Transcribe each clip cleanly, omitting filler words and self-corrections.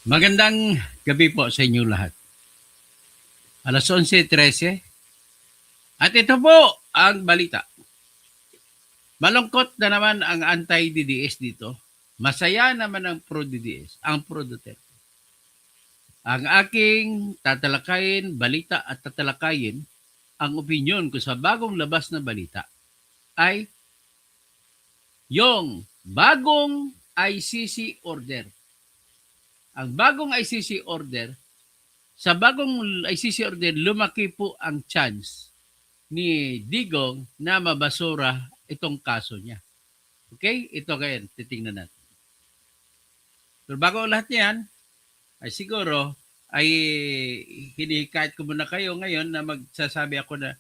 Magandang gabi po sa inyo lahat. Alas 11:13 at ito po ang balita. Malungkot na naman ang anti-DDS dito. Masaya naman ang pro-DDS, ang pro-Duterte. Ang aking tatalakayin, balita at tatalakayin ang opinion ko sa bagong labas na balita ay yung bagong ICC order. Ang bagong ICC order, sa bagong ICC order, lumaki po ang chance ni Digong na mabasura itong kaso niya. Okay? Ito kayo, titingnan natin. Pero bago lahat yan, ay siguro, ay hinihikayat ko muna kayo ngayon na magsasabi ako na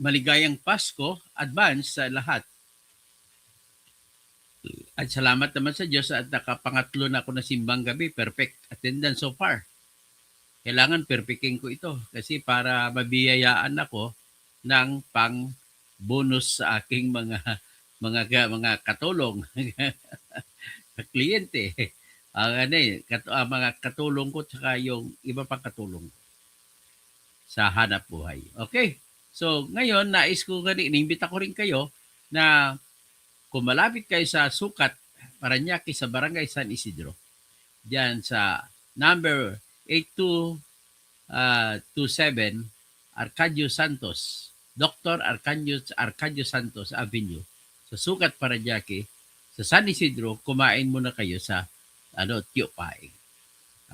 maligayang Pasko, advance sa lahat. At salamat naman sa Diyos at nakapangatlo na ako na simbang gabi. Perfect attendance so far. Kailangan perfecting ko ito kasi para mabiyayaan ako ng pang bonus sa aking mga katulong, kliyente. Mga katulong ko tsaka yung iba pang katulong ko sa hanap buhay. Okay. So, ngayon nais ko inimbita ko rin kayo na kung malapit kayo sa Sukat, Paranaque sa Barangay San Isidro, diyan sa number 8227 Arcadio Santos, Dr. Arcadio Santos Avenue, sa Sukat, Paranaque, sa San Isidro, kumain muna kayo sa Tio Paing.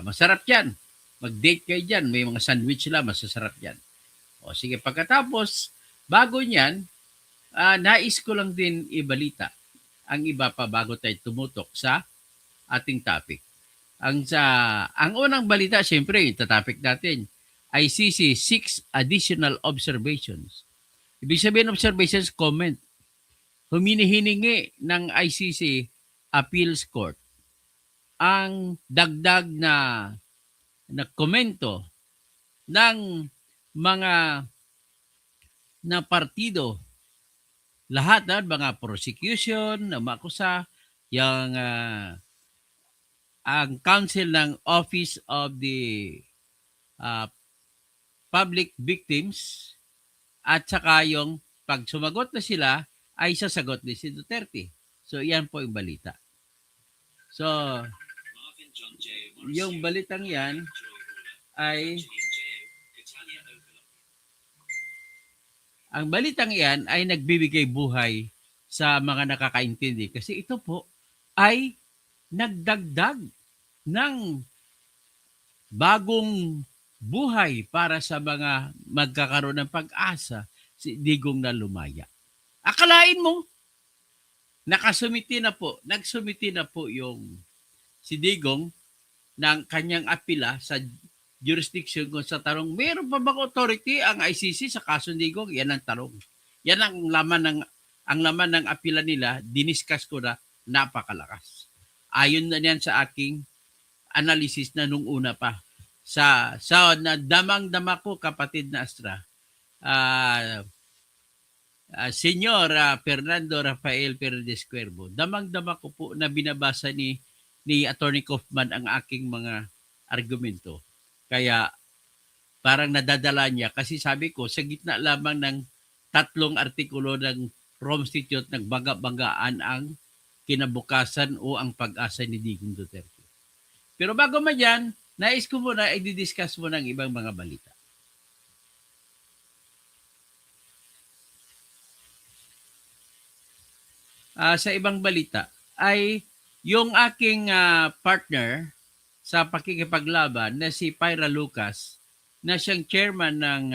Masarap yan. Mag-date kayo dyan. May mga sandwich lang, masasarap yan. O sige, pagkatapos, bago niyan, nais ko lang din ibalita ang iba pa bago tayo tumutok sa ating topic. Ang unang balita, siyempre, topic natin, ICC 6 additional observations. Ibig sabihin observations, comment. Huminihiningi ng ICC Appeals Court ang dagdag na komento ng mga na partido, lahat na mga prosecution na makusa, yung ang council ng Office of the Public Victims at saka yung pag sumagot na sila ay sasagot ni si Duterte. So iyan po yung balita. So yung balitang yan ay ang balitang iyan ay nagbibigay buhay sa mga nakakaintindi kasi ito po ay nagdagdag ng bagong buhay para sa mga magkakaroon ng pag-asa si Digong na lumaya. Akalain mo, nagsumiti na po yung si Digong ng kanyang apila sa jurisdiction kung sa tanong, meron pa bang authority ang ICC sa kaso ni Digong? Yan ang tanong. Yan ang laman ng apila nila, diniscuss ko na napakalakas. Ayon na yan sa aking analysis na nung una pa. Sa na damang-dama ko, kapatid na Astra, Senyor Fernando Rafael Perez Cuervo, damang-dama ko po na binabasa ni Attorney Kaufman ang aking mga argumento. Kaya parang nadadala niya kasi sabi ko sa gitna lamang ng 3 artikulo ng Rome Statute nagbangga-banggaan ang kinabukasan o ang pag-asa ni Digong Duterte. Pero bago man yan, nais ko muna i-discuss mo ng ibang mga balita. Sa ibang balita ay yung aking partner sa pakikipaglaban na si Pyra Lucas na siyang chairman ng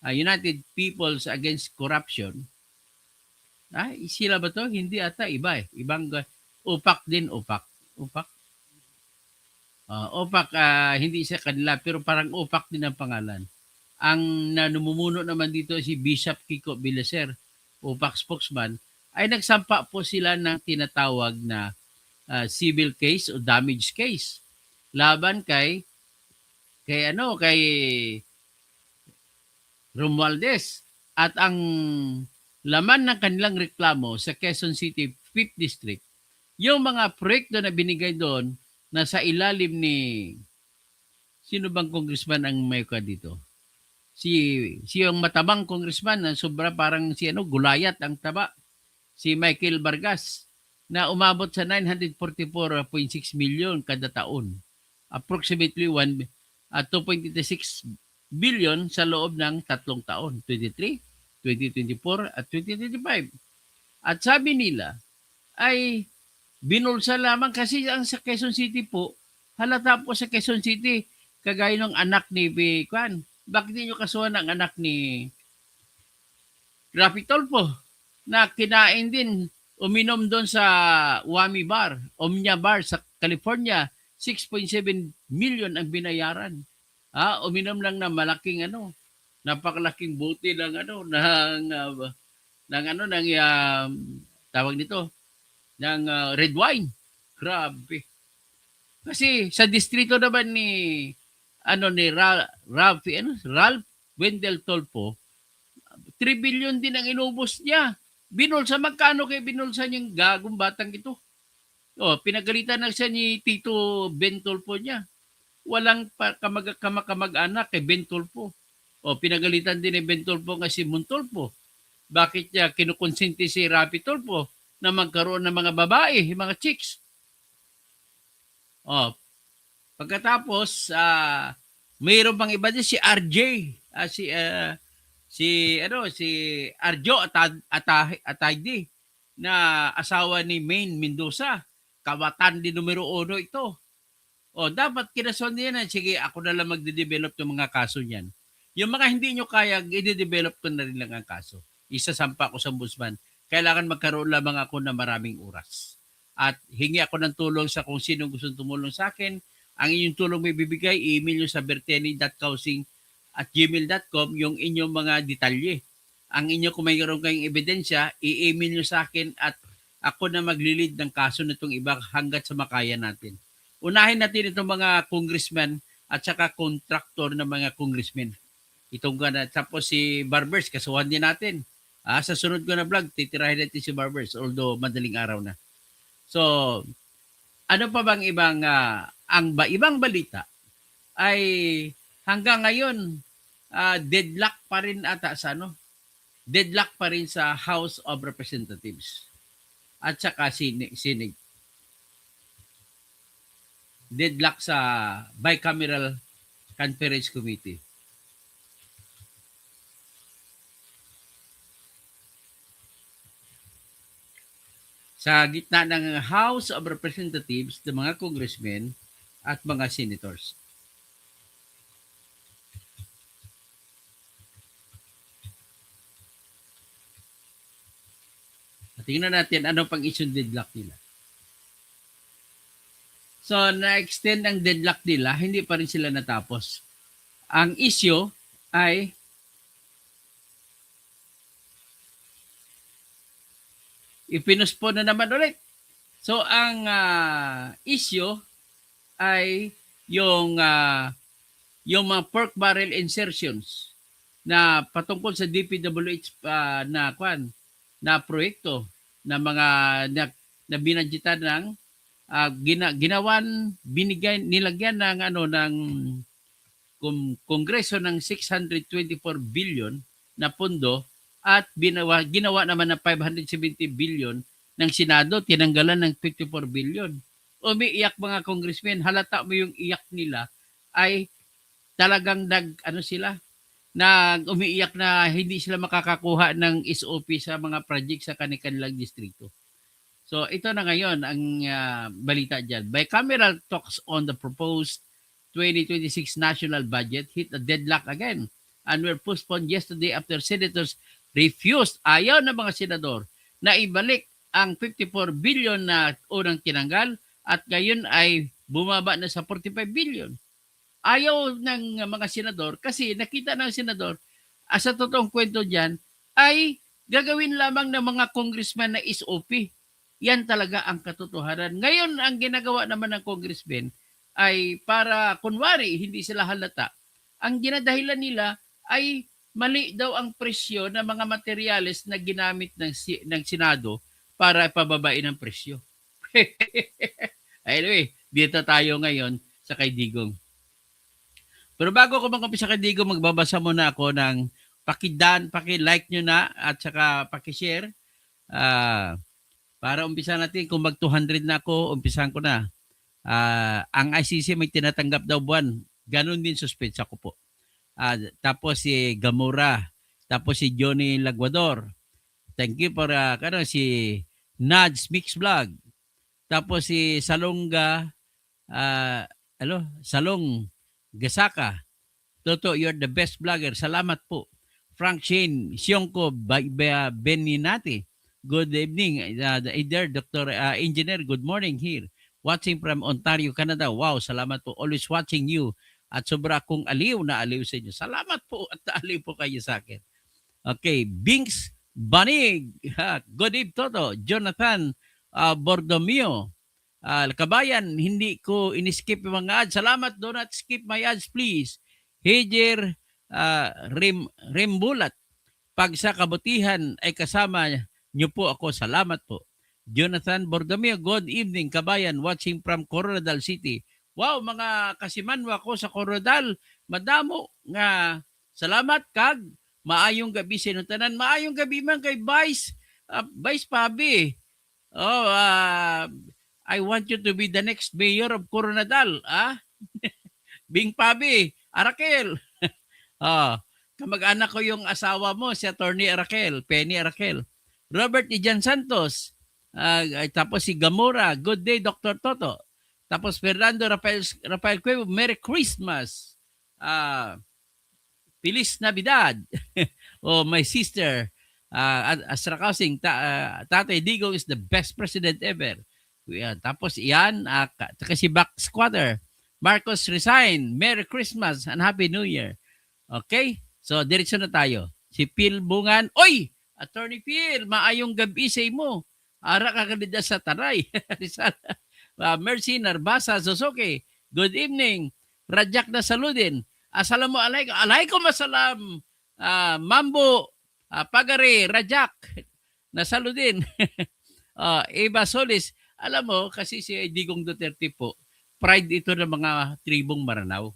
United Peoples Against Corruption. Sila ba to? Hindi ata, iba eh. Ibang UPAC din, UPAC. OPAC, hindi sa kanila pero parang OPAC din ang pangalan. Ang namumuno naman dito si Bishop Kiko Bilaser, OPAC spokesman, ay nagsampa po sila ng tinatawag na civil case o damage case laban kay Romualdez. At ang laman ng kanilang reklamo sa Quezon City 5th District, yung mga proyekto na binigay doon na sa ilalim ni sino bang congressman ang may ka dito? Si yung matabang congressman na sobra parang si Gulayat ang taba. Si Michael Vargas na umabot sa 944.6 million kada taon. Approximately 2.86 billion sa loob ng 3 taon, 23, 2024 at 2025. At sabi nila ay binulsa lamang kasi ang sa Quezon City po, halata po sa Quezon City, kagaya ng anak ni Kwan. Bakit niyo kasuhan ang anak ni Rafi Tolpo na kinain din, uminom doon sa Wami Bar, Omnia Bar sa California, 6.7 million ang binayaran. Uminom lang ng malaking napakalaking bote ng tawag nito, ng red wine. Grabe. Kasi sa distrito naman ni Ralph Wendell Tolpo, 3 billion din ang inubos niya. Binulsa, magkano kay binulsa niyang gagong batang ito? Pinagalitan na siya ni Tito Ben Tolpo niya. Walang kamag-anak kay Ben Tolpo. Pinagalitan din ni Ben Tolpo nga si Montolpo. Bakit niya kinukonsinti si Rapi Tolpo na magkaroon ng mga babae, mga chicks? Pagkatapos, mayroon pang iba din si RJ, si Arjo Atayde na asawa ni Maine Mendoza, kawatan din numero 1 ito. Dapat kinason niya na, sige, ako na lang magde-develop ng mga kaso niyan. Yung mga hindi nyo kaya, i-develop ko na rin lang ang kaso. Isasampa ko sa ombudsman. Kailangan magkaroon lamang ako ng maraming oras. At hingi ako ng tulong sa kung sino gusto tumulong sa akin. Ang inyong tulong may bibigay, i-email nyo sa berteni.causing@gmail.com yung inyong mga detalye. Ang inyo, kung mayroon kayong ebidensya, i-email nyo sa akin at ako na maglilid ng kaso nitong iba hanggat sa makaya natin. Unahin natin itong mga congressman at saka contractor ng mga congressmen. Tapos si Barbers, kasuhan din natin. Sa sunod ko na vlog, titirahin natin si Barbers, although madaling araw na. So, ano pa bang ibang balita ay hanggang ngayon deadlock pa rin ata sa deadlock pa rin sa House of Representatives at saka Senate. Deadlock sa Bicameral Conference Committee. Sa gitna ng House of Representatives, ng mga congressmen at mga senators. Tingnan natin ano pang issue deadlock nila. So, na-extend ang deadlock nila, hindi pa rin sila natapos. Ang issue ay ipinuspon na naman ulit. So, ang issue ay yung mga pork barrel insertions na patungkol sa DPWH na proyekto na mga na binadgetan ng nilagyan ng Kongreso ng 624 billion na pondo at ginawa naman ng 570 billion ng Senado, tinanggalan ng 54 billion. Umiiyak mga congressmen, halata mo yung iyak nila ay talagang umiiyak na hindi sila makakakuha ng SOP sa mga project sa kanilang distrito. So ito na ngayon ang balita dyan. Bicameral talks on the proposed 2026 national budget hit a deadlock again and were postponed yesterday after senators refused, ayaw ng mga senador, na ibalik ang 54 billion na unang tinanggal at ngayon ay bumaba na sa 45 billion. Ayaw ng mga senador kasi nakita ng senador, sa totoong kwento dyan, ay gagawin lamang ng mga congressman na SOP. Yan talaga ang katotohanan. Ngayon, ang ginagawa naman ng congressman ay para, kunwari, hindi sila halata. Ang ginadahilan nila ay mali daw ang presyo ng mga materyales na ginamit ng Senado para pababain ang presyo. Anyway, Dito tayo ngayon sa kay Digong. Pero bago ko mag-umpisa kay Digong, magbabasa muna ako ng paki-like nyo na at saka paki-share. Para umpisa natin, kung mag 200 na ako, umpisahan ko na. Ang ICC may tinatanggap daw buwan. Ganon din suspetsa ko po. Tapos si Gamora. Tapos si Johnny Laguador. Thank you for si Nads Mix Vlog. Tapos si Salonga Salong Gasaka. Toto, you're the best vlogger. Salamat po. Frank Shane, Sionko Beninati. Good evening. There, Dr. Engineer, good morning here. Watching from Ontario, Canada. Wow, salamat po. Always watching you. At sobra akong aliw na aliw sa inyo. Salamat po at aliw po kayo sa akin. Okay, Binks Banig. Good evening, Toto. Jonathan Bordomio. Kabayan, hindi ko in-skip yung mga ads. Salamat, do not skip my ads, please. Hejer Rimbulat. Pag sa kabutihan ay kasama niyo po ako, salamat po. Jonathan Bordomio, good evening, kabayan, watching from Coronadal City. Wow, mga kasimanwa ko sa Coronadal, madamo nga salamat kag maayong gabi sa inyong tanan. Maayong gabi man kay Vice Pabi. I want you to be the next mayor of Coronadal. Bing Pabi, Arakel. Kamag-anak ko yung asawa mo, si Attorney Arakel, Penny Arakel. Robert Ijan Santos. Tapos si Gamora, good day, Dr. Toto. Tapos Fernando Rafael Cuevo, Merry Christmas. Feliz Navidad. My sister, Astra Kausing, Tatay Digong is the best president ever. Tapos iyan, si Back Squatter, Marcos resign, Merry Christmas and Happy New Year. Okay? So, diretso na tayo. Si Phil Bungan, oy! Attorney Phil, maayong gabi sa imo. Ara ka kanida sa taray. Mercy Narbasa Zosoke, good evening. Rajak na saludin. Assalamualaikum masalam. Mambo, Pagare, Rajak, na saludin. Eva Solis, alam mo, kasi si Digong Duterte po, pride ito ng mga tribong Maranao.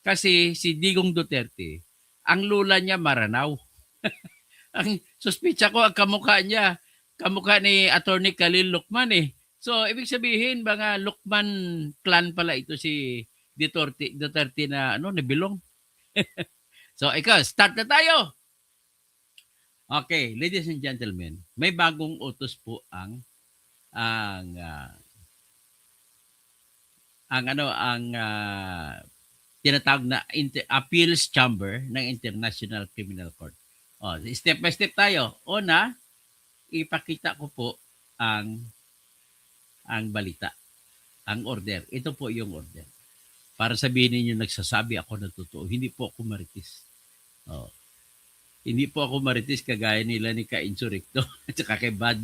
Kasi si Digong Duterte, ang lula niya Maranao. Ang suspitsa ko, ang kamukha niya, kamukha ni Attorney Khalil Lucman eh. So, ibig sabihin, mga Lucman clan pala ito si Duterte na, nabilong. So, ikaw, start na tayo. Okay, ladies and gentlemen, may bagong utos po ang tinatawag na Appeals Chamber ng International Criminal Court. Step by step tayo. Una, ipakita ko po ang balita, ang order. Ito po yung order. Para sabihin niyo nagsasabi ako na totoo. Hindi po ako maritis. Hindi po ako maritis kagaya nila ni Ka-Insurrecto at saka kay Bad.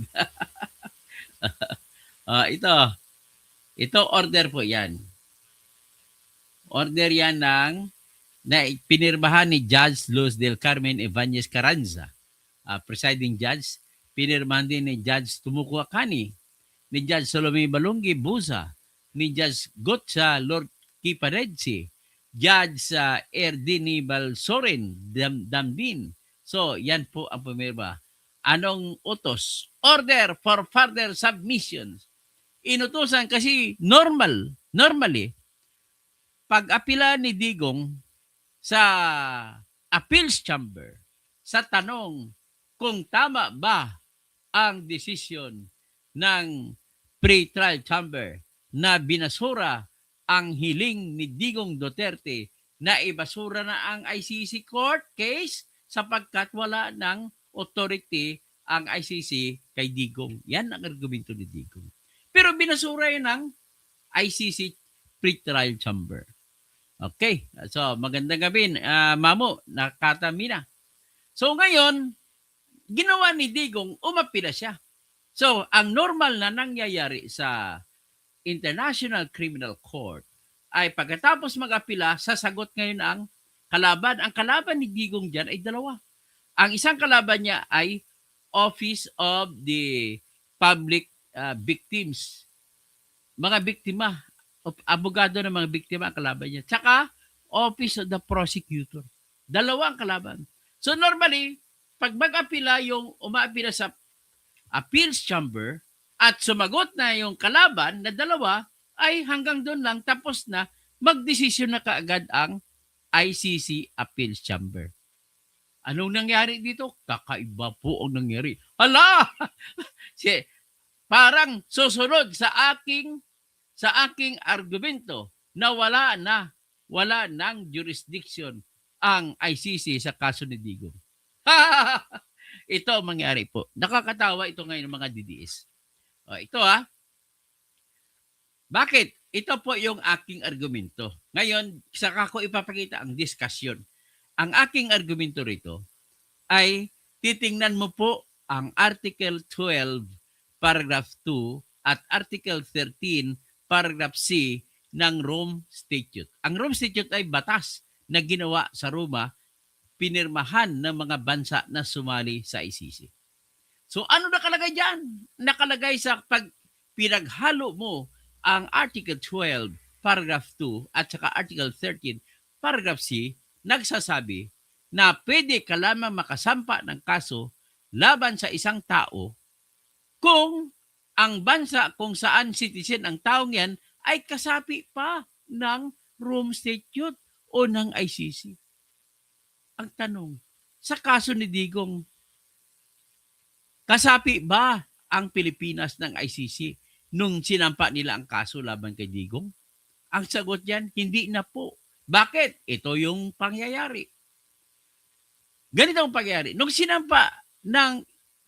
Ito order po yan. Order yan na pinirmahan ni Judge Luz del Carmen Ibanez Carranza, presiding judge. Pinirmahan din ni Judge Tumuku Akani, ni Judge Salome Balongi Busa, ni Judge Gotcha Lord Kiparedsi, Judge Erdini Balsoren Dambin. So, yan po ang pumirma. Anong utos? Order for further submissions. Inutusan kasi normally, pag-apila ni Digong sa Appeals Chamber sa tanong kung tama ba ang desisyon ng pre-trial chamber na binasura ang hiling ni Digong Duterte na ibasura na ang ICC court case sapagkat wala ng authority ang ICC kay Digong. Yan ang argumento ni Digong. Pero binasura yun ng ICC pre-trial chamber. Okay. So, magandang gabi, Mamo, nakatamina. So, ngayon, ginawa ni Digong, umapila siya. So, ang normal na nangyayari sa International Criminal Court ay pagkatapos mag-apila, sasagot ngayon ang kalaban. Ang kalaban ni Digong dyan ay dalawa. Ang isang kalaban niya ay Office of the Public Victims. Mga biktima abogado ng mga biktima ang kalaban niya. Tsaka, Office of the Prosecutor. Dalawa ang kalaban. So normally, pag mag-apila yung umaapila sa appeals chamber at sumagot na yung kalaban na dalawa, ay hanggang doon lang tapos na, magdesisyon na kaagad ang ICC Appeals Chamber. Anong nangyari dito? Kakaiba po ang nangyari. Hala! Parang susunod sa aking argumento na wala nang jurisdiction ang ICC sa kaso ni Digong. Ito ang mangyari po. Nakakatawa ito ngayon ng mga DDS. Ito Bakit? Ito po yung aking argumento. Ngayon, saka ko ipapakita ang discussion. Ang aking argumento rito ay titingnan mo po ang Article 12, Paragraph 2 at Article 13, Paragraph C ng Rome Statute. Ang Rome Statute ay batas na ginawa sa Roma, pinirmahan ng mga bansa na sumali sa ICC. So ano nakalagay dyan? Nakalagay sa pag pinaghalo mo ang Article 12, Paragraph 2 at saka Article 13, Paragraph C, nagsasabi na pwede ka lamang makasampa ng kaso laban sa isang tao kung ang bansa kung saan citizen ang taong yan ay kasapi pa ng Rome Statute o ng ICC. Ang tanong, sa kaso ni Digong, kasapi ba ang Pilipinas ng ICC nung sinampa nila ang kaso laban kay Digong? Ang sagot diyan, hindi na po. Bakit? Ito yung pangyayari. Ganito ang pangyayari. Nung sinampa ng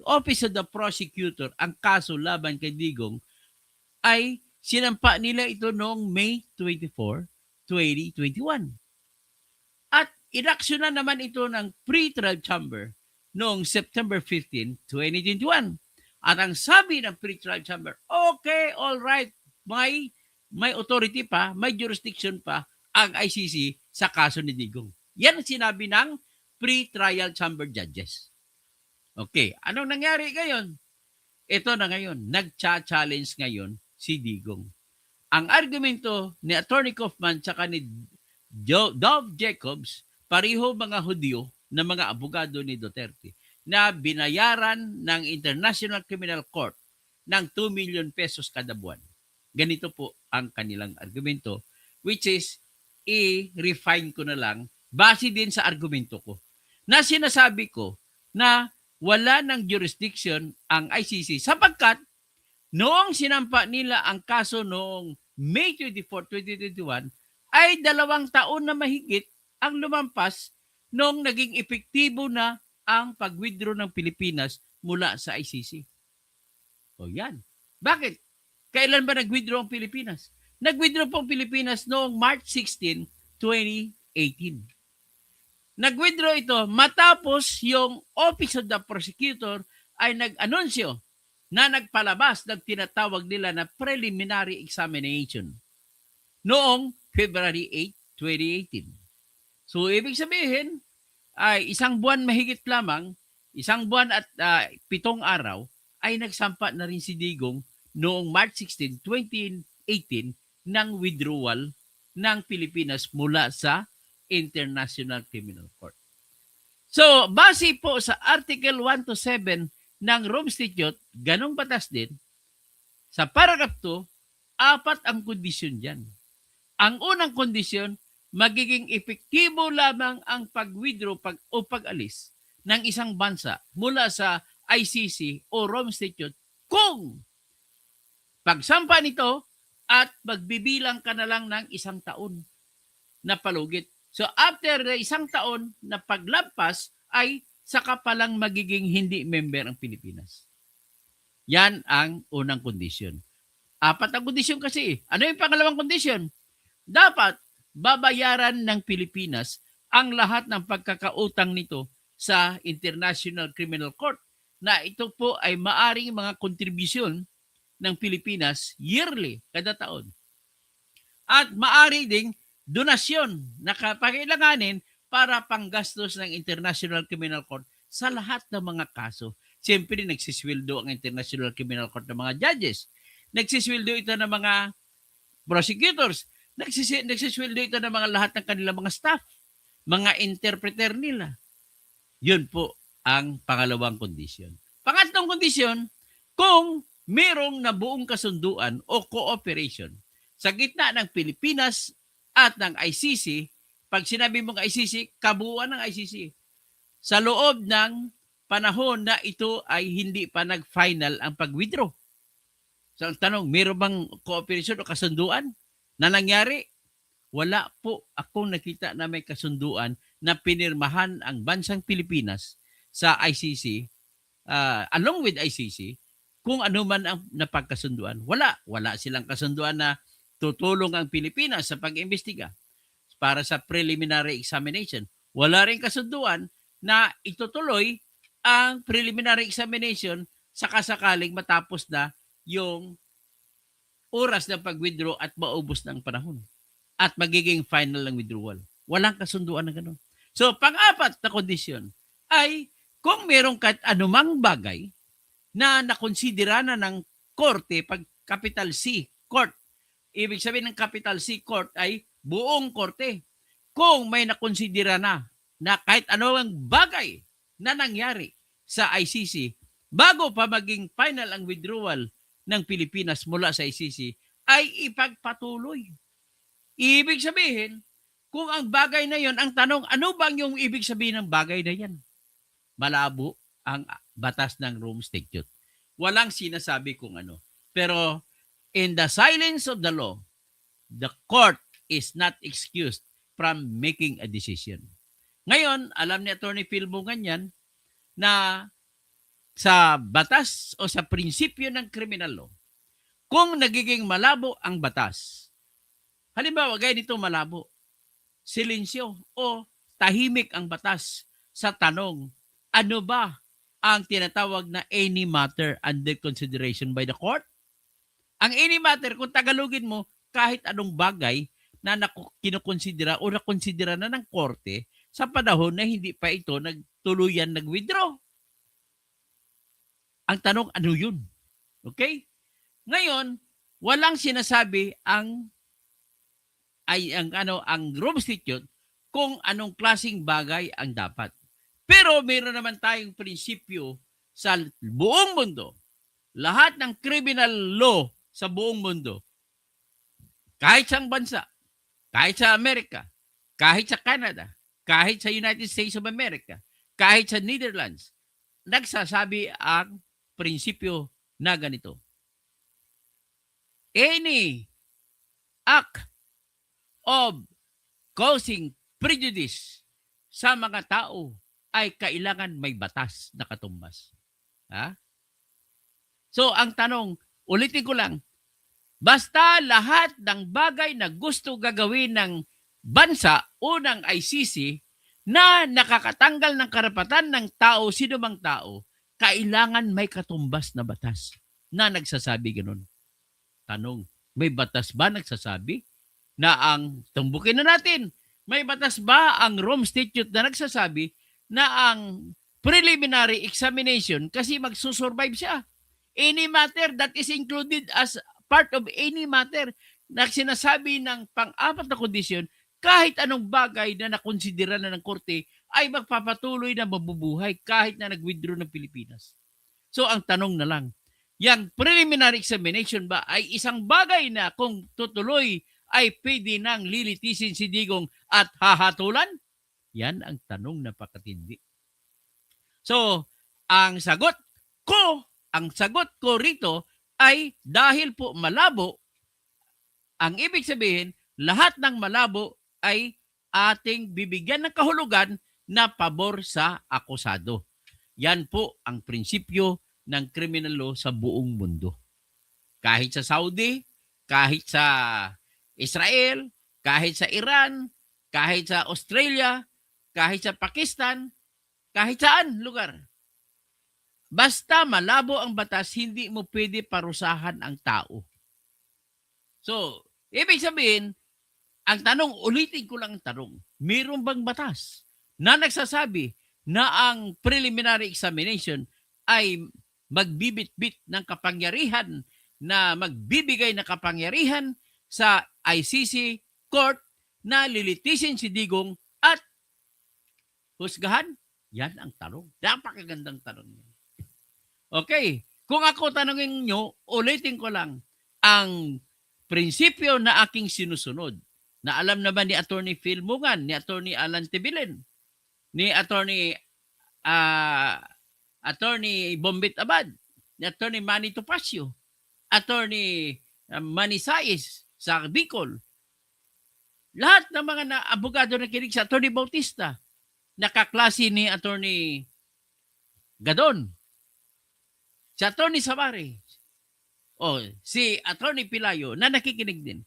Office of the Prosecutor ang kaso laban kay Digong, ay sinampa nila ito noong May 24, 2021. At inaksyonan naman ito ng pre-trial chamber noong September 15, 2021. At ang sabi ng pre-trial chamber, okay, all right, may authority pa, may jurisdiction pa ang ICC sa kaso ni Digong. Yan ang sinabi ng pre-trial chamber judges. Okay, anong nangyari ngayon? Ito na ngayon, nagcha-challenge ngayon si Digong. Ang argumento ni Attorney Kaufman tsaka ni Dov Jacobs, pareho mga Hudyo na mga abogado ni Duterte, na binayaran ng International Criminal Court ng 2 million pesos kada buwan. Ganito po ang kanilang argumento, which is, i-refine ko na lang, base din sa argumento ko, na sinasabi ko na wala ng jurisdiction ang ICC sapagkat noong sinampa nila ang kaso noong May 24, 2021, ay 2 taon na mahigit ang lumampas noong naging epektibo na ang pag-withdraw ng Pilipinas mula sa ICC. O yan. Bakit? Kailan ba nag-withdraw ang Pilipinas? Nag-withdraw po ang Pilipinas noong March 16, 2018. Nag-withdraw ito matapos yung Office of the Prosecutor ay nag-anunsyo na nagpalabas ng tinatawag nila na preliminary examination noong February 8, 2018. So, ibig sabihin, ay 1 buwan mahigit lamang, 1 buwan at 7 araw, ay nagsampa na rin si Digong noong March 16, 2018 ng withdrawal ng Pilipinas mula sa International Criminal Court. So, base po sa Article 1 to 7 ng Rome Statute, ganong batas din, sa paragraph 2, 4 ang kondisyon dyan. Ang unang kondisyon, magiging epektibo lamang ang pag-withdraw o pag-alis ng isang bansa mula sa ICC o Rome Statute kung pagsampa nito at magbibilang ka na lang ng 1 taon na palugit. So after 1 taon na paglampas ay saka palang magiging hindi member ang Pilipinas. Yan ang unang kondisyon. 4 ang kondisyon kasi. Ano yung pangalawang kondisyon? Dapat babayaran ng Pilipinas ang lahat ng pagkakautang nito sa International Criminal Court na ito po ay maaring mga kontribusyon ng Pilipinas yearly, kada taon. At maari ding donasyon na kapakailanganin para panggastos ng International Criminal Court sa lahat ng mga kaso. Siyempre, nagsisweldo ang International Criminal Court ng mga judges. Nagsisweldo ito ng mga prosecutors, nagsisweldo ito ng mga lahat ng kanilang mga staff, mga interpreter nila. Yun po ang pangalawang kondisyon. Pangatlong kondisyon, kung merong nabuong kasunduan o cooperation sa gitna ng Pilipinas at ng ICC, pag sinabi mong ICC, kabuuan ng ICC, sa loob ng panahon na ito ay hindi pa nag-final ang pag-withdraw. So ang tanong, meron bang cooperation o kasunduan na nangyari? Wala po akong nakita na may kasunduan na pinirmahan ang bansang Pilipinas sa ICC, along with ICC, kung ano man ang napagkasunduan. Wala silang kasunduan na tutulong ang Pilipinas sa pag-imbestiga para sa preliminary examination. Wala rin kasunduan na itutuloy ang preliminary examination sa kasakaling matapos na yung oras ng pag-withdraw at maubos ng panahon at magiging final ng withdrawal. Walang kasunduan na gano'n. So, pang-apat na kondisyon ay kung merong kahit anumang bagay na nakonsidera na ng korte pag capital C, court. Ibig sabihin ng capital C, court ay buong korte. Kung may nakonsidera na kahit anumang bagay na nangyari sa ICC bago pa maging final ang withdrawal ng Pilipinas mula sa ICC, ay ipagpatuloy. Ibig sabihin, kung ang bagay na yon, ang tanong, ano bang yung ibig sabihin ng bagay na yan? Malabo ang batas ng Rome Statute. Walang sinasabi kung ano. Pero in the silence of the law, the court is not excused from making a decision. Ngayon, alam ni Atty. Phil Bungan yan na sa batas o sa prinsipyo ng criminal law, kung nagiging malabo ang batas, halimbawa, gaya nito malabo, silensyo o tahimik ang batas sa tanong, ano ba ang tinatawag na any matter under consideration by the court? Ang any matter, kung Tagalogin mo, kahit anong bagay na kinukonsidera o nakonsidera na ng korte sa panahon na hindi pa ito nagtuluyan nag-withdraw. Ang tanong, ano yun? Okay? Ngayon, walang sinasabi ang Rome Statute kung anong klaseng bagay ang dapat. Pero meron naman tayong prinsipyo sa buong mundo. Lahat ng criminal law sa buong mundo, kahit sa bansa, kahit sa Amerika, kahit sa Canada, kahit sa United States of America, kahit sa Netherlands, nagsasabi ang prinsipyo na ganito. Any act of causing prejudice sa mga tao ay kailangan may batas na katumbas. Ha? So, ang tanong, ulitin ko lang, basta lahat ng bagay na gusto gagawin ng bansa o ng ICC na nakakatanggal ng karapatan ng tao, sino mang tao, kailangan may katumbas na batas na nagsasabi ganun. Tanong, may batas ba nagsasabi na tumbukin na natin, may batas ba ang Rome Statute na nagsasabi na ang preliminary examination kasi magsusurvive siya? Any matter that is included as part of any matter na sinasabi ng pang-apat na kondisyon, kahit anong bagay na nakonsidera na ng korte ay magpapatuloy na mabubuhay kahit na nag-withdraw ng Pilipinas. So ang tanong na lang, yung preliminary examination ba ay isang bagay na kung tutuloy ay pwede nang lilitisin si Digong at hahatulan? Yan ang tanong na pakatindi. So, ang sagot ko rito ay dahil po malabo, ang ibig sabihin, lahat ng malabo ay ating bibigyan ng kahulugan na pabor sa akusado. Yan po ang prinsipyo ng criminal law sa buong mundo. Kahit sa Saudi, kahit sa Israel, kahit sa Iran, kahit sa Australia, kahit sa Pakistan, kahit saan lugar. Basta malabo ang batas, hindi mo pwede parusahan ang tao. So, ibig sabihin, ang tanong, ulitin ko lang ang tanong, mayroon bang batas na nagsasabi na ang preliminary examination ay magbibit-bit ng kapangyarihan na magbibigay ng kapangyarihan sa ICC court na lilitisin si Digong at husgahan? Yan ang tanong. Napakagandang tanong. Okay. Kung ako tanongin nyo, ulitin ko lang, ang prinsipyo na aking sinusunod, na alam naman ni Attorney Phil Mungan, ni Attorney Alan Tibilen, ni Attorney Bombit Abad, ni Attorney Manny Topacio, Attorney Manny Saiz sa Bicol, lahat ng mga abogado na kinig sa Attorney Bautista, nakaklase ni Attorney Gadon, si Attorney Sabare, o si Attorney Pilayo na nakikinig din,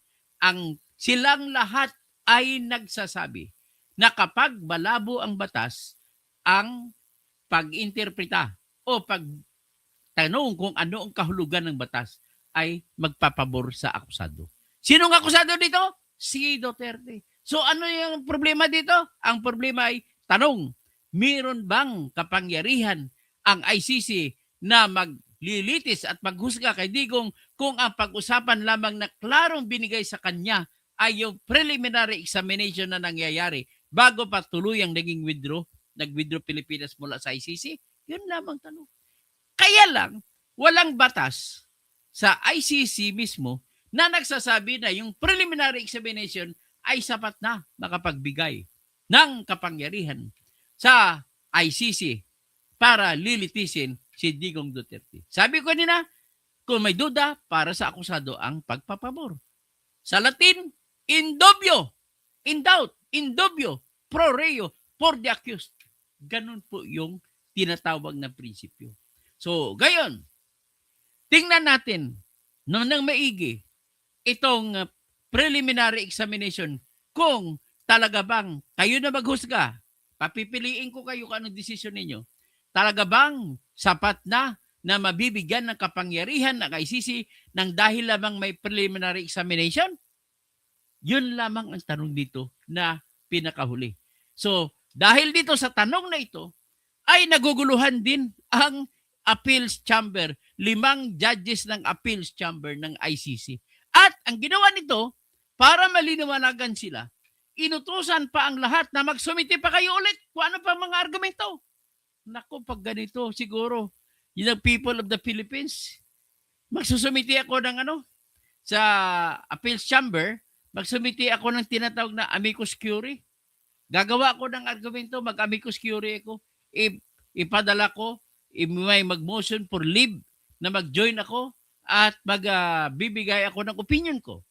silang lahat ay nagsasabi na kapag malabo ang batas, ang pag-interpreta o pagtanong kung ano ang kahulugan ng batas ay magpapabor sa akusado. Sinong akusado dito? Si Duterte. So ano yung problema dito? Ang problema ay tanong, meron bang kapangyarihan ang ICC na maglilitis at maghusga kay Digong kung ang pag-usapan lamang na klarong binigay sa kanya ay yung preliminary examination na nangyayari bago pa tuluyang nag-withdraw Pilipinas mula sa ICC? Yun lamang tanong. Kaya lang, walang batas sa ICC mismo na nagsasabi na yung preliminary examination ay sapat na makapagbigay ng kapangyarihan sa ICC para lilitisin si Digong Duterte. Sabi ko nila, kung may duda, para sa akusado ang pagpapabor. Sa Latin, in dubio, in doubt, in dubio, pro reo, for the accused. Ganun po yung tinatawag na prinsipyo. So, gayon, tingnan natin nang maigi itong preliminary examination kung talaga bang kayo na maghusga, papipiliin ko kayo kung anong desisyon ninyo. Talaga bang sapat na mabibigyan ng kapangyarihan ng ICC nang dahil lamang may preliminary examination? Yun lamang ang tanong dito na pinakahuli. So, dahil dito sa tanong na ito, ay naguguluhan din ang appeals chamber, 5 judges ng appeals chamber ng ICC. At ang ginawa nito, para malinawagan sila, inutusan pa ang lahat na magsumiti pa kayo ulit kung ano pa mga argumento. Naku, pag ganito, siguro, yung people of the Philippines, magsusumiti ako ng sa appeals chamber, magsumiti ako ng tinatawag na amicus curiae. Gagawa ako ng argumento, mag-amicus curiae ako, ipadala ko, may mag-motion for leave na mag-join ako at magbibigay ako ng opinion ko.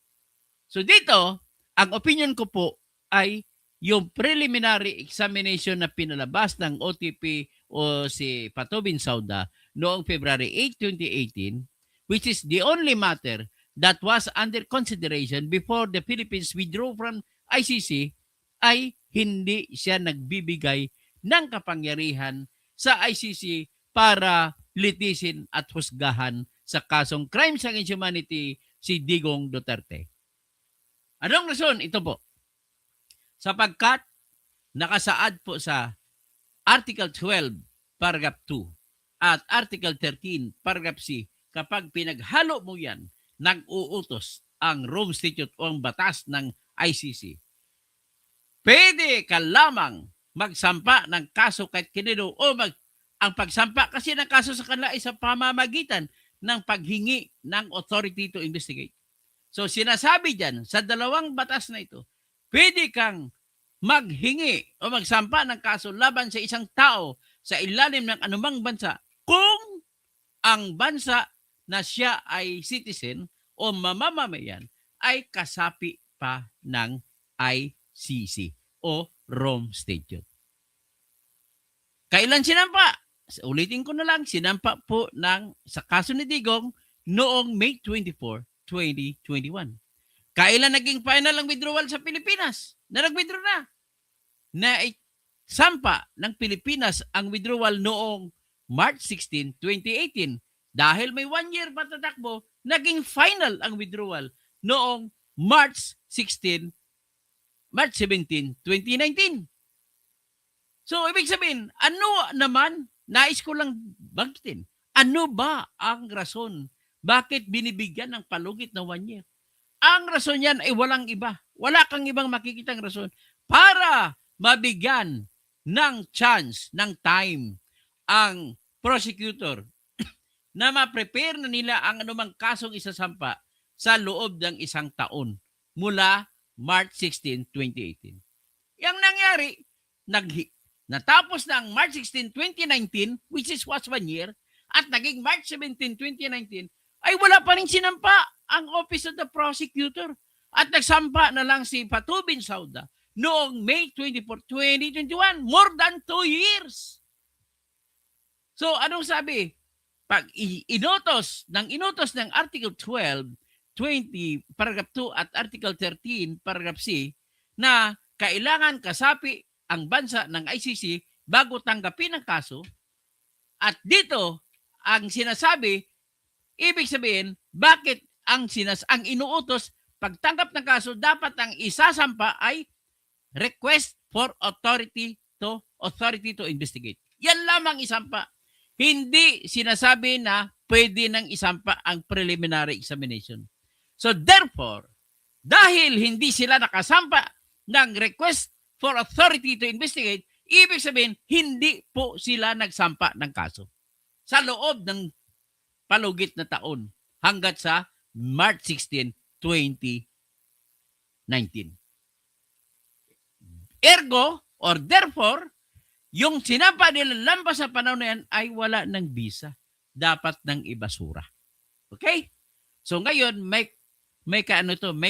So dito, ang opinion ko po ay yung preliminary examination na pinalabas ng OTP o si Patobin Sauda noong February 8, 2018, which is the only matter that was under consideration before the Philippines withdrew from ICC, ay hindi siya nagbibigay ng kapangyarihan sa ICC para litisin at husgahan sa kasong crimes against humanity si Digong Duterte. Anong rason? Ito po. Sapagkat nakasaad po sa Article 12, Paragraph 2 at Article 13, Paragraph C, kapag pinaghalo mo yan, nag-uutos ang Rome Statute o ang batas ng ICC. Pwede ka lamang magsampa ng kaso kahit kinino o ang pagsampa kasi ng kaso sa kanila ay sa pamamagitan ng paghingi ng authority to investigate. So sinasabi dyan, sa dalawang batas na ito, pwede kang maghingi o magsampa ng kaso laban sa isang tao sa ilalim ng anumang bansa kung ang bansa na siya ay citizen o mamamayan ay kasapi pa ng ICC o Rome Statute. Kailan sinampa? Ulitin ko na lang, sinampa po sa kaso ni Digong noong May 24, 2021. Kailan naging final ang withdrawal sa Pilipinas? Na nag-withdraw na sampa ng Pilipinas ang withdrawal noong March 16, 2018. Dahil may 1 year pa tatakbo, naging final ang withdrawal noong March 17, 2019. So, ibig sabihin, ano naman, nais ko lang banggitin, ano ba ang rason bakit binibigyan ng palugit na 1 year? Ang rason yan ay walang iba. Wala kang ibang makikitang rason para mabigyan ng chance, ng time, ang prosecutor na ma-prepare na nila ang anumang kasong isasampa sa loob ng isang taon mula March 16, 2018. Yang nangyari, nag natapos na ang March 16, 2019, which is was 1 year, at naging March 17, 2019, ay wala pa rin sinampa ang Office of the Prosecutor. At nagsampa na lang si Fatubin Sauda noong May 24, 2021. More than 2 years. So, anong sabi? Pag inutos ng Article 12, 20, Paragraph 2 at Article 13, Paragraph C, na kailangan kasapi ang bansa ng ICC bago tanggapin ang kaso. At dito, ang sinasabi, ibig sabihin, bakit ang inuutos pagtanggap ng kaso, dapat ang isasampa ay request for authority to investigate. Yan lamang isampa. Hindi sinasabi na pwede nang isampa ang preliminary examination. So therefore, dahil hindi sila nakasampa ng request for authority to investigate, ibig sabihin, hindi po sila nagsampa ng kaso sa loob ng palugit na taon hanggat sa March 16, 2019. Ergo, or therefore, yung sinampa nila lampas sa panahon na yan ay wala ng visa. Dapat ng ibasura. Okay? So ngayon, may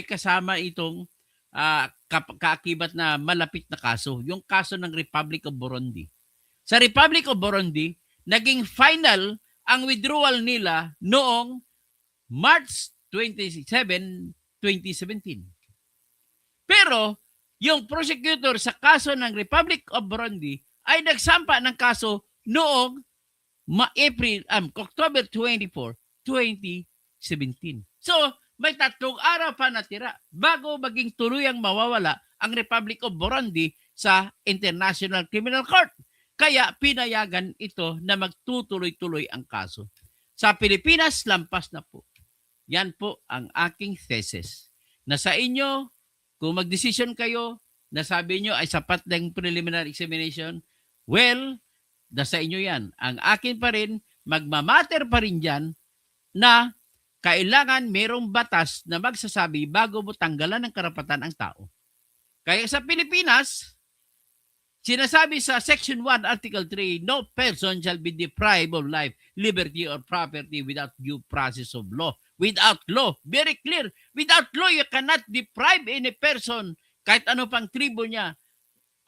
kasama itong kaakibat na malapit na kaso. Yung kaso ng Republic of Burundi. Sa Republic of Burundi, naging final ang withdrawal nila noong March 27, 2017. Pero, yung prosecutor sa kaso ng Republic of Burundi ay nagsampa ng kaso noong October 24, 2017. So, may 3 araw pa natira bago maging tuluyang mawawala ang Republic of Burundi sa International Criminal Court. Kaya pinayagan ito na magtutuloy-tuloy ang kaso. Sa Pilipinas, lampas na po. Yan po ang aking thesis. Na sa inyo, kung magdesisyon kayo, na sabi nyo ay sapat ng preliminary examination, well, nasa inyo yan. Ang akin pa rin, magmamatter pa rin dyan na kailangan merong batas na magsasabi bago mo tanggalan ng karapatan ang tao. Kaya sa Pilipinas, sinasabi sa Section 1, Article 3, no person shall be deprived of life, liberty, or property without due process of law. Without law. Very clear. Without law, you cannot deprive any person, kahit ano pang tribo niya,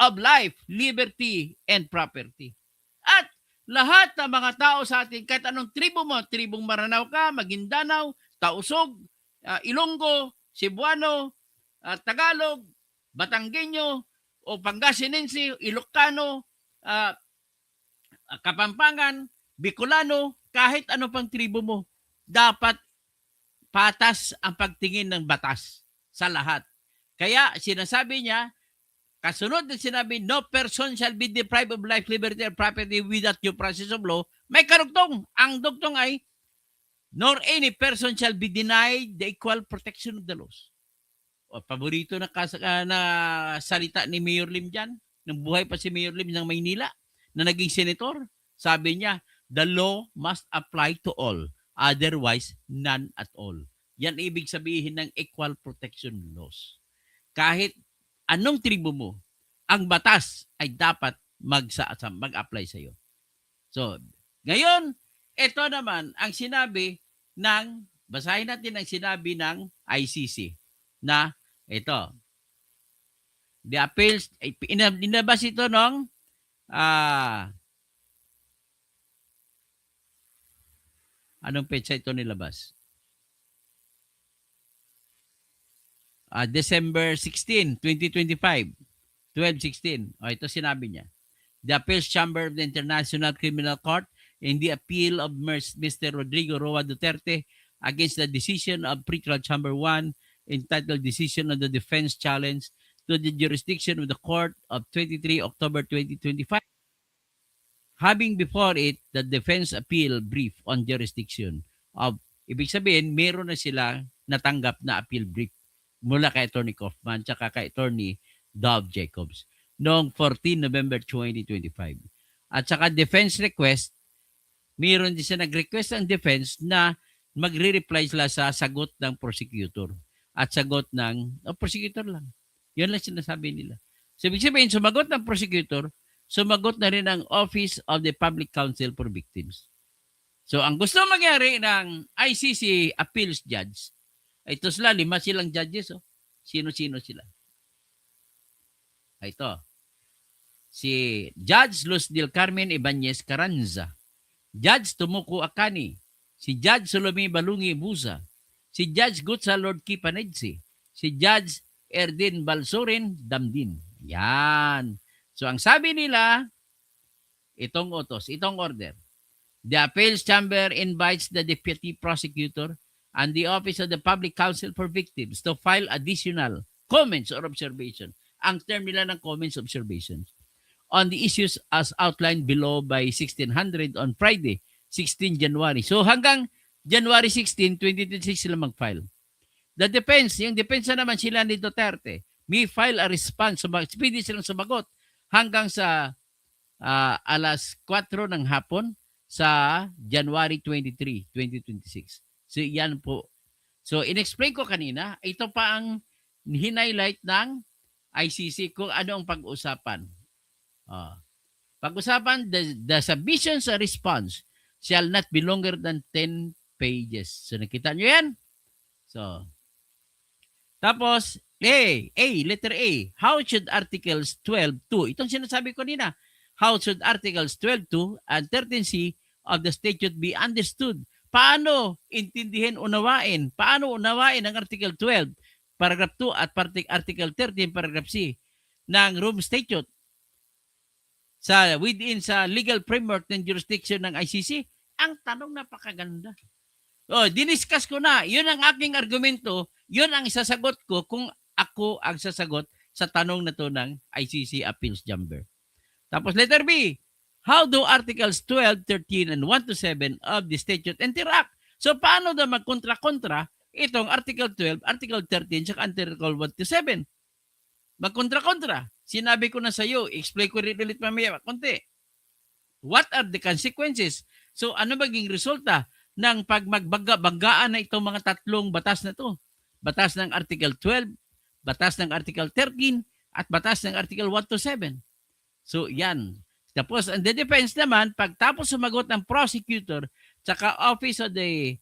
of life, liberty, and property. At lahat ng mga tao sa atin, kahit anong tribo mo, tribong Maranao ka, Maguindanao, Tausog, Ilonggo, Cebuano, Tagalog, Batanggenyo, o Pangasinense, Ilocano, Kapampangan, Bicolano, kahit ano pang tribo mo, dapat patas ang pagtingin ng batas sa lahat. Kaya sinasabi niya, kasunod na sinabi, no person shall be deprived of life, liberty, or property without due process of law, may karugtong. Ang dugtong ay, nor any person shall be denied the equal protection of the laws. O, paborito na salita ni Mayor Lim dyan, nang buhay pa si Mayor Lim ng Maynila, na naging senator. Sabi niya, the law must apply to all, otherwise none at all. Yan ibig sabihin ng equal protection laws. Kahit anong tribo mo, ang batas ay dapat mag-apply sa iyo. So, ngayon, ito naman ang sinabi basahin natin ang sinabi ng ICC na ito. The appeals, inabas ito nung anong petsa ito nilabas? December 16, 2025. 12-16. Ito sinabi niya. The Appeals Chamber of the International Criminal Court in the appeal of Mr. Rodrigo Roa Duterte against the decision of Pretrial Chamber 1 entitled Decision on the Defense Challenge to the Jurisdiction of the Court of 23 October 2025. Having before it the defense appeal brief on jurisdiction of, ibig sabihin, meron na sila natanggap na appeal brief mula kay Attorney Kaufman tsaka kay Attorney Dove Jacobs noong 14 November 2025. At saka defense request, mayroon din siya nag-request ang defense na magre-reply sila sa sagot ng prosecutor at sagot ng prosecutor lang. Yun lang sinasabi nila. So, ibig sabihin, sumagot ng prosecutor, sumagot na rin ang Office of the Public Counsel for Victims. So, ang gusto mangyari ng ICC Appeals Judge, ito sila, 5 silang judges. Oh. Sino-sino sila? Ito. Si Judge Luz del Carmen Ibanez Carranza, Judge Tomoko Akani, si Judge Salome Balungi Busa, si Judge Gutsa Lord Kipanedsi, si Judge Erdin Balsoren Damdin. Yan. So, ang sabi nila, itong utos, itong order. The Appeals Chamber invites the Deputy Prosecutor and the Office of the Public Counsel for Victims to file additional comments or observation. Ang term nila ng comments observations on the issues as outlined below by 1600 on Friday, 16 January. So hanggang January 16, 2026 sila mag-file. The defense, yung depensa naman sila ni Duterte, may file a response, pwede silang sumagot hanggang sa alas 4 ng hapon sa January 23, 2026. So yan po. So in-explain ko kanina, ito pa ang hinighlight ng ICC kung ano ang pag-usapan. Pag-usapan, the submissions response shall not be longer than 10 pages. So nakita nyo yan? So, tapos, letter A, how should Articles 12.2, itong sinasabi ko nina, how should Articles 12.2 and 13C of the statute be understood? Paano intindihin, unawain? Paano unawain ang Article 12, Paragraph 2 at Article 13, Paragraph C ng Rome Statute within sa legal framework ng jurisdiction ng ICC? Ang tanong napakaganda. Diniscuss ko na. Yun ang aking argumento. Yun ang isasagot ko kung ako ang sasagot sa tanong na to ng ICC Appeals Chamber. Tapos letter B, how do Articles 12, 13, and 1 to 7 of the statute interact? So paano na magkontra-kontra itong Article 12, Article 13, at Article 1 to 7? Magkontra-kontra. Sinabi ko na sa iyo, explain ko rin ulit mamaya konti. What are the consequences? So ano maging resulta ng pagmagbanggaan na itong mga tatlong batas na to? Batas ng Article 12, batas ng Article 13, at batas ng Article 1 to 7. So yan. Tapos ang the defense naman, pagtapos sumagot ng prosecutor tsaka Office of the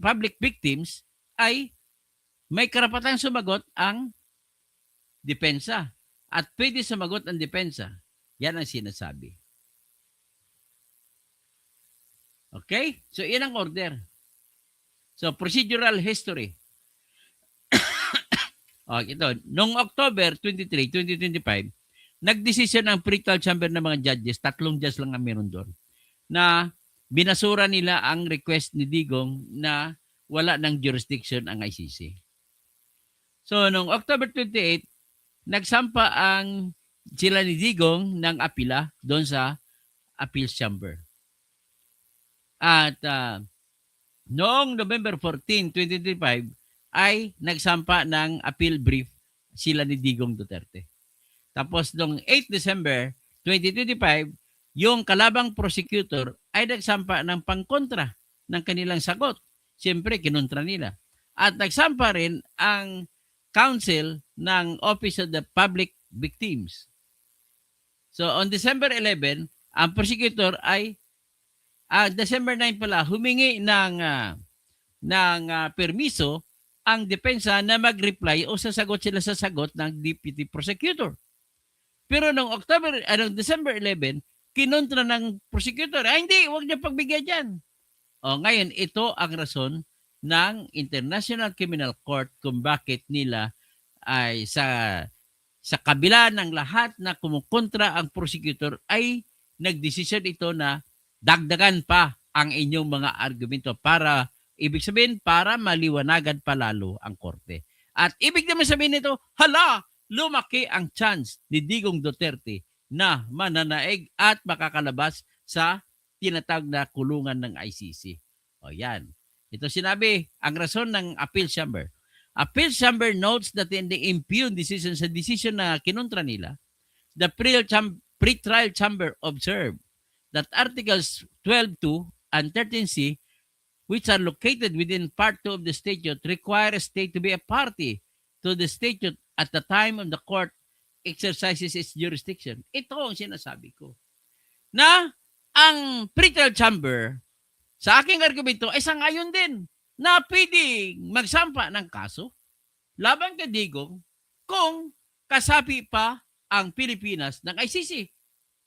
public victims, ay may karapatang sumagot ang depensa. At pwede sumagot ang depensa. Yan ang sinasabi. Okay? So, yan ang order. So, procedural history. Ito. Noong October 23, 2025, nagdesisyon ang Pretrial Chamber ng mga judges, 3 judges lang ang meron doon, na binasura nila ang request ni Digong na wala ng jurisdiction ang ICC. So, noong October 28, nagsampa sila ni Digong ng apila doon sa Appeals Chamber. At noong November 14, 2025, ay nagsampa ng appeal brief sila ni Digong Duterte. Tapos noong 8 December 2025, yung kalabang prosecutor ay nagsampa ng pangkontra ng kanilang sagot. Siyempre, kinontra nila. At nagsampa rin ang counsel ng Office of the Public Victims. So, on December 11, ang prosecutor ay, December 9 pala, humingi ng permiso ang depensa na mag-reply o sasagot sila sa sagot ng Deputy Prosecutor. Pero noong December 11, kinontra ng prosecutor, hindi, huwag niya pagbigyan dyan. Ngayon, ito ang rason ng International Criminal Court kung bakit nila ay sa kabila ng lahat na kumukontra ang prosecutor ay nagdesisyon ito na dagdagan pa ang inyong mga argumento para, ibig sabihin, para maliwanagan pa lalo ang korte. At ibig naman sabihin nito, lumaki ang chance ni Digong Duterte na mananaig at makakalabas sa tinatawag na kulungan ng ICC. Yan. Ito sinabi, ang rason ng appeal chamber. Appeal chamber notes that in the impugned decision, sa decision na kinontra nila, the pre-trial chamber observed that Articles 12.2 and 13C, which are located within Part 2 of the statute, require a state to be a party to the statute at the time of the court exercises its jurisdiction. Ito ang sinasabi ko. Na ang pre-trial chamber, sa aking argumento, ay sangayon din na pwedeng magsampa ng kaso laban kay Digong kung kasapi pa ang Pilipinas ng ICC.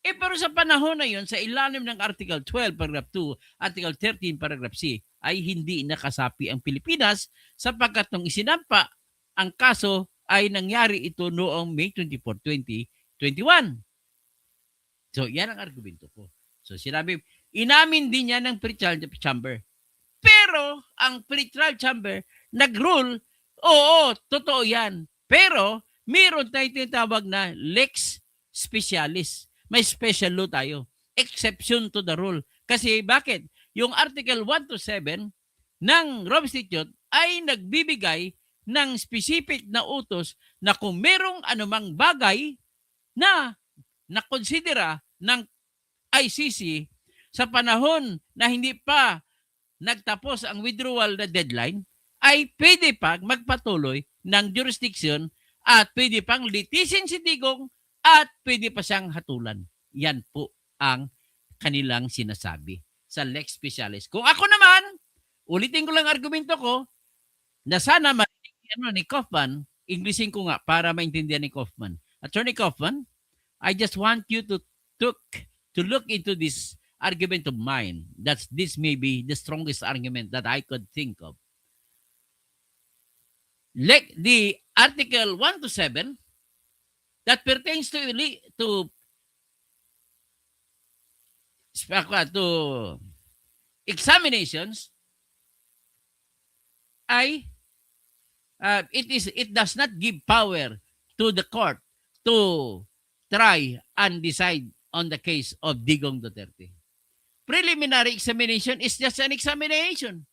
Pero sa panahon na yun, sa ilalim ng Article 12, Paragraph 2, Article 13, Paragraph C, ay hindi nakasapi ang Pilipinas sapagkat nung isinampa ang kaso ay nangyari ito noong May 24, 2021. So, yan ang argumento ko. So, sinabi, inamin din niya ng pre-trial chamber. Pero, ang pre-trial chamber nag-rule, oo, totoo yan. Pero, mayroon tayong tinatawag na lex specialis. May special law tayo. Exception to the rule. Kasi bakit? Yung Article 1 to 7 ng Rome Statute ay nagbibigay ng specific na utos na kung merong anumang bagay na nakonsidera ng ICC sa panahon na hindi pa nagtapos ang withdrawal na deadline, ay pwede pang magpatuloy ng jurisdiction at pwede pang litisin si Digong at pwede pa siyang hatulan. Yan po ang kanilang sinasabi sa lex specialis. Kung ako naman, ulitin ko lang argumento ko, na sana ni Kaufman, Englishin ko nga para maintindihan ni Kaufman. Attorney Kaufman, I just want you to look into this argument of mine. That this may be the strongest argument that I could think of. Like the Article 1 to 7 that pertains to examinations ay it does not give power to the court to try and decide on the case of Digong Duterte. Preliminary examination is just an examination.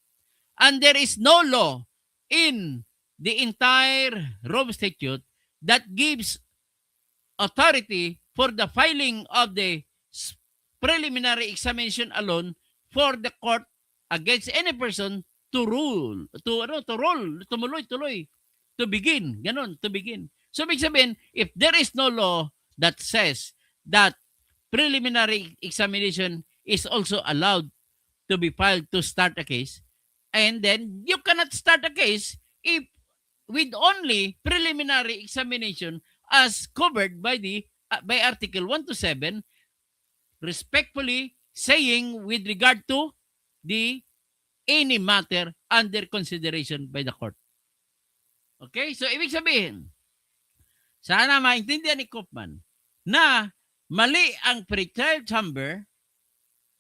And there is no law in the entire Rome Statute that gives authority for the filing of the preliminary examination alone for the court against any person to begin. So, ibig sabihin, if there is no law that says that preliminary examination is also allowed to be filed to start a case, and then you cannot start a case if with only preliminary examination as covered by by Article 1 to 7, respectfully saying with regard to any matter under consideration by the court. Okay? So, ibig sabihin, sana maintindihan ni Kaufman na mali ang pre-trial chamber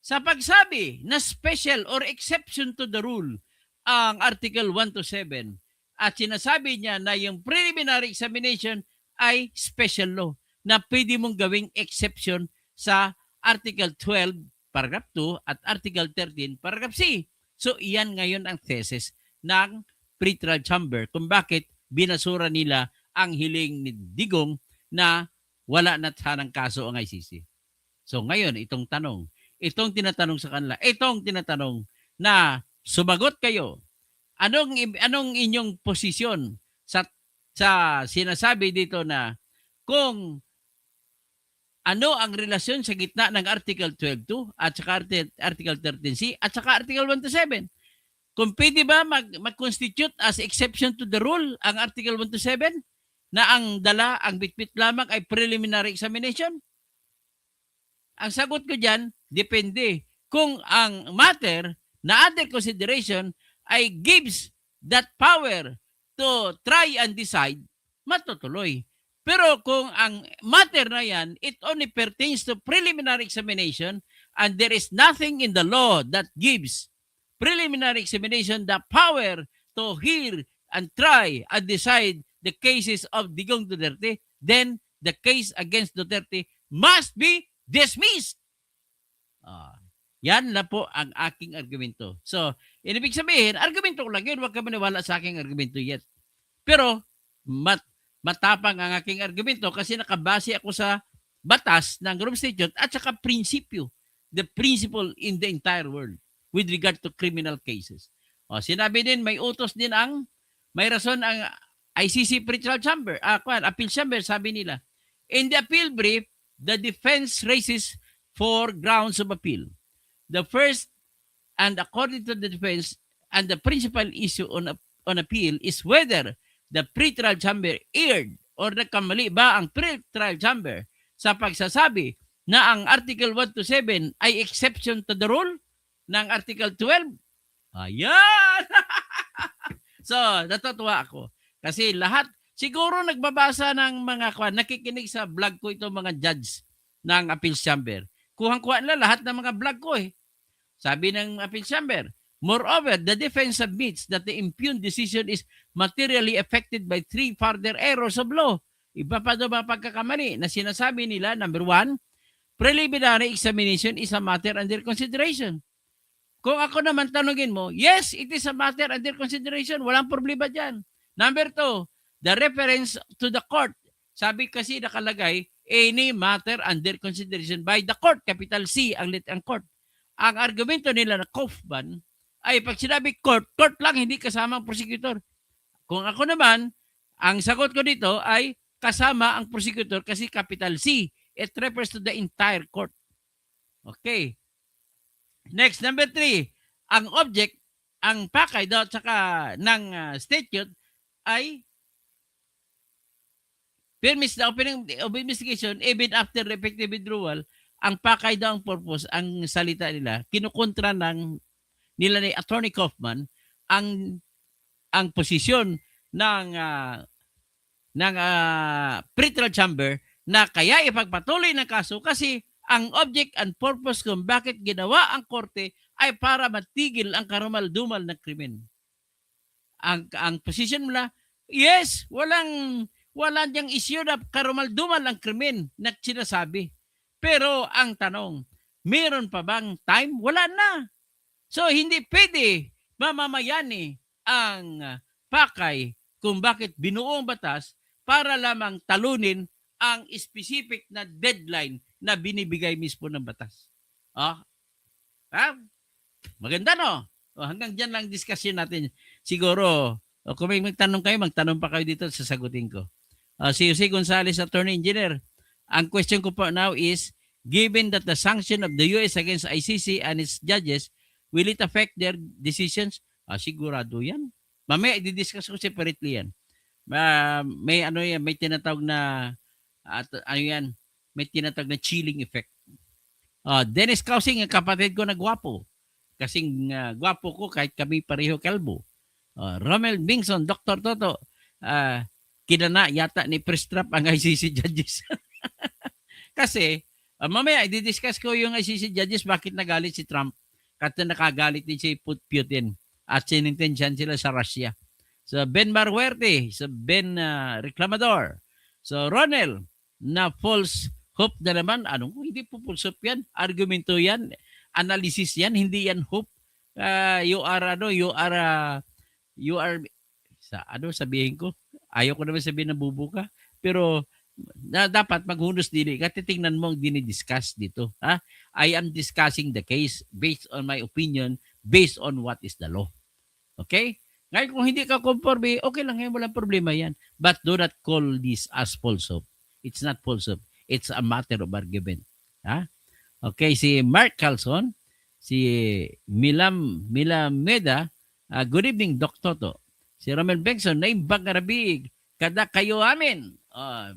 sa pagsabi na special or exception to the rule ang Article 1 to 7 at sinasabi niya na yung preliminary examination ay special law na pwede mong gawing exception sa Article 12, Paragraph 2 at Article 13, Paragraph C. So, iyan ngayon ang thesis ng pre-trial chamber kung bakit binasura nila ang hiling ni Digong na wala na sanang kaso ang ICC. So, ngayon, itong tinatanong sa kanila, itong tinatanong na sumagot kayo, anong inyong posisyon sa sinasabi dito na kung ano ang relasyon sa gitna ng Article 12.2 at saka Article 13C at saka Article 1 to 7. Kung pwede ba mag-constitute as exception to the rule ang Article 1 to 7 na ang bitbit lamang ay preliminary examination? Ang sagot ko dyan, depende. Kung ang matter na under consideration ay gives that power to try and decide, matutuloy. Pero kung ang matter na yan, it only pertains to preliminary examination and there is nothing in the law that gives preliminary examination the power to hear and try and decide the cases of Digong Duterte, then the case against Duterte must be dismissed. Yan na po ang aking argumento. So, Ibig sabihin, argumento ko lang yun. Huwag ka maniwala sa aking argumento yet. Pero, matapang ang aking argumento kasi nakabase ako sa batas ng Rome Statute at saka prinsipyo. The principle in the entire world with regard to criminal cases. O, sinabi din, may rason ang ICC Pretrial Chamber, Appeal Chamber, sabi nila. In the appeal brief, the defense raises 4 grounds of appeal. The first, and according to the defense, and the principal issue on appeal is whether the pretrial chamber erred or nagkamali ba ang pretrial chamber sa pagsasabi na ang Article 1 to 7 ay exception to the rule ng Article 12. Ayan! So, natutuwa ako. Kasi lahat, siguro nagbabasa ng nakikinig sa vlog ko ito mga judge ng Appeals Chamber. Kuhang-kuha nila lahat ng mga vlog ko eh. Sabi ng Appeals Chamber, moreover, the defense submits that the impugned decision is materially affected by 3 further errors of law. Iba pa daw mga pagkakamali na sinasabi nila, number 1, preliminary examination is a matter under consideration. Kung ako naman tanungin mo, yes, it is a matter under consideration. Walang problema dyan. Number 2, the reference to the court. Sabi kasi nakalagay, any matter under consideration by the court, capital C ang court. Ang argumento nila na Kaufman ay pag sinabi court, court lang, hindi kasama ang prosecutor. Kung ako naman, ang sagot ko dito ay kasama ang prosecutor kasi capital C. It refers to the entire court. Okay. Next, number 3, ang object, ang pakay daw saka ng statute ay permits the opening of investigation even after effective withdrawal. Ang pakay daw ang purpose, ang salita nila, kinukontra nila ni Attorney Kaufman ang posisyon ng pretrial chamber na kaya ipagpatuloy ng kaso kasi ang object and purpose kung bakit ginawa ang korte ay para matigil ang karumal-dumal na krimen. Ang position nila, yes, walang diyang issue na karumal-dumal ang krimen na sinasabi. Pero ang tanong, meron pa bang time? Wala na. So hindi pwede mamamayani ang pakay kung bakit binuo ang batas para lamang talunin ang specific na deadline na binibigay mismo ng batas. Maganda no? Hanggang dyan lang discussion natin. Siguro, kung may magtanong kayo, magtanong pa kayo dito, sasagutin ko. Si Jose Gonzalez, Attorney Engineer, ang question ko po now is, given that the sanction of the US against ICC and its judges, will it affect their decisions? Sigurado yan. Mamaya, i-discuss ko separately yan. May tinatawag na, may tinatawag na chilling effect. Dennis Causing, ang kapatid ko na gwapo. Kasing gwapo ko kahit kami pareho kalbo. Romel Bingson, Dr. Toto, kinana yata ni Prestrap ang ICC judges. Kasi, mamaya, i-discuss ko yung ICC judges bakit nagalit si Trump. Kasi nakagalit din si Putin at sinintensyan sila sa Russia. So, Ben Marhuerte, so Ben Reclamador. So, Ronel, na false hope na naman. Hindi po false hope yan. Argumento yan. Analysis yan. Hindi yan hope. Sabihin ko? Ayaw ko naman sabihin na bubu ka. Pero, dapat maghunos dili ka. Titingnan mo ang dinidiscuss dito. I am discussing the case based on my opinion, based on what is the law. Okay? Ngayon, kung hindi ka conforme, okay lang yan, walang problema yan. But do not call this as false hope. It's not false hope. It's a matter of argument. Okay, si Mark Carlson, si Milameda, good evening, Dr. Toto. Si Romel Bengson, naimbag Arabig, kada kayo amin.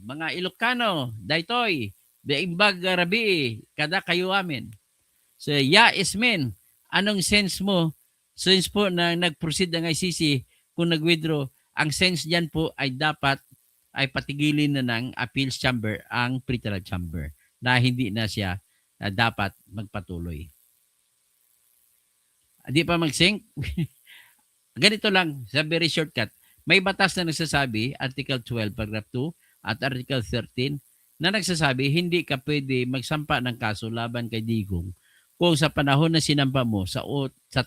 Mga Ilocano, daytoy, naimbag Arabi, kada kayo amin. So, Ismin, anong sense mo? Sense po na nag-proceed ang ICC kung nag-withdraw, ang sense dyan po ay dapat ay patigilin na ng appeals chamber ang pretrial chamber na hindi na siya dapat magpatuloy. Hindi pa mag-sync? Ganito lang, sa very shortcut. May batas na nagsasabi, Article 12, Paragraph 2 at Article 13, na nagsasabi hindi ka pwede magsampa ng kaso laban kay Digong kung sa panahon na sinampa mo, sa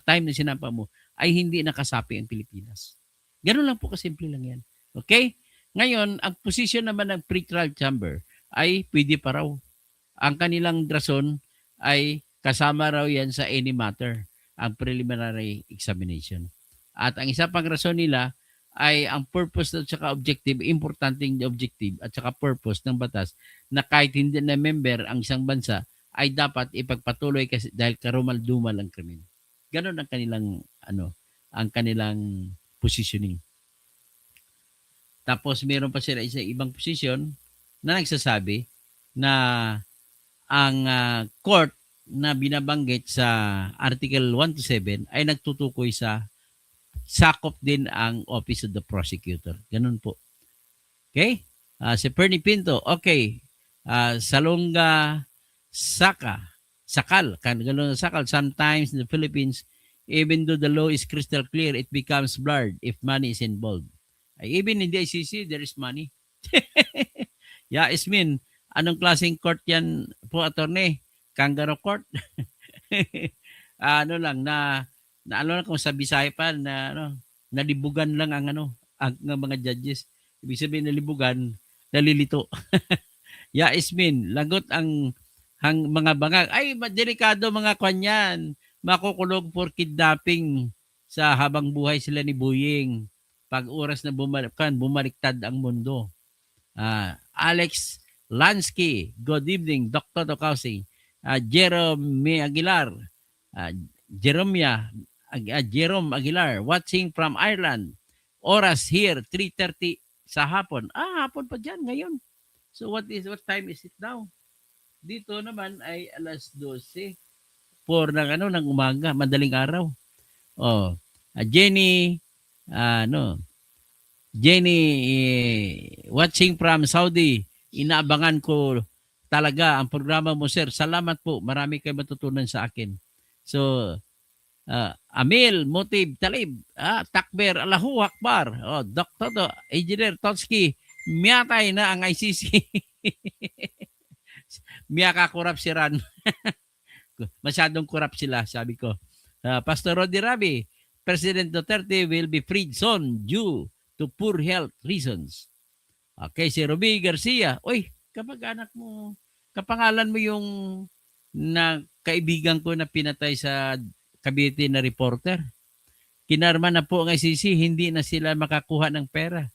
time na sinampa mo, ay hindi nakasapi ang Pilipinas. Ganun lang po kasimple lang yan. Okay? Ngayon, ang position naman ng pre-trial chamber ay pwede pa raw. Ang kanilang rason ay kasama raw yan sa any matter, ang preliminary examination. At ang isa pang rason nila ay ang purpose at saka objective, importanteng objective at saka purpose ng batas na kahit hindi na member ang isang bansa ay dapat ipagpatuloy kasi dahil karumal-dumal ang krimen. Ganon ang kanilang ang kanilang positioning. Tapos meron pa sila isa ibang position na nagsasabi na ang court na binabanggit sa Article 1 to 7 ay nagtutukoy sa sakop din ang Office of the Prosecutor. Ganun po. Okay? Si Perny Pinto, okay. Salonga Sakal. Sometimes in the Philippines, even though the law is crystal clear, it becomes blurred if money is involved. Even in the ICC, there is money. Yasmin, anong klaseng court yan po, attorney? Kangaroo court? Ano lang, kung sa Bisaya pa, nalibugan lang ang mga judges. Ibig sabihin nalibugan, nalilito. Yasmin, lagot ang mga bangag. Ay, delikado mga kanyan. Makukulong for kidnapping sa habang buhay sila ni Buying. Pag oras na bumaliktad ang mundo. Alex Lansky, good evening, Dr. Tocausi. Jerome Aguilar, Jerome Aguilar, watching from Ireland. Oras here, 3:30 sa hapon. Hapon pa dyan ngayon. So what time is it now? Dito naman ay alas 12. 4 ng umaga, madaling araw. Jenny, watching from Saudi. Inaabangan ko talaga ang programa mo, sir. Salamat po. Marami kayo matutunan sa akin. So, Amil, Motiv, Talib, Takber, Allahu Akbar, Dr. Engineer Totsky, miyatay na ang ICC. Miyaka kurap si Ran. Masyadong kurap sila, sabi ko. Pastor Rodi Rabi, President Duterte will be freed soon due to poor health reasons. Okay, si Ruby Garcia, kapag-anak mo, kapangalan mo yung kaibigan ko na pinatay sa Cavite na reporter. Kinarma na po ang ICC, hindi na sila makakuha ng pera.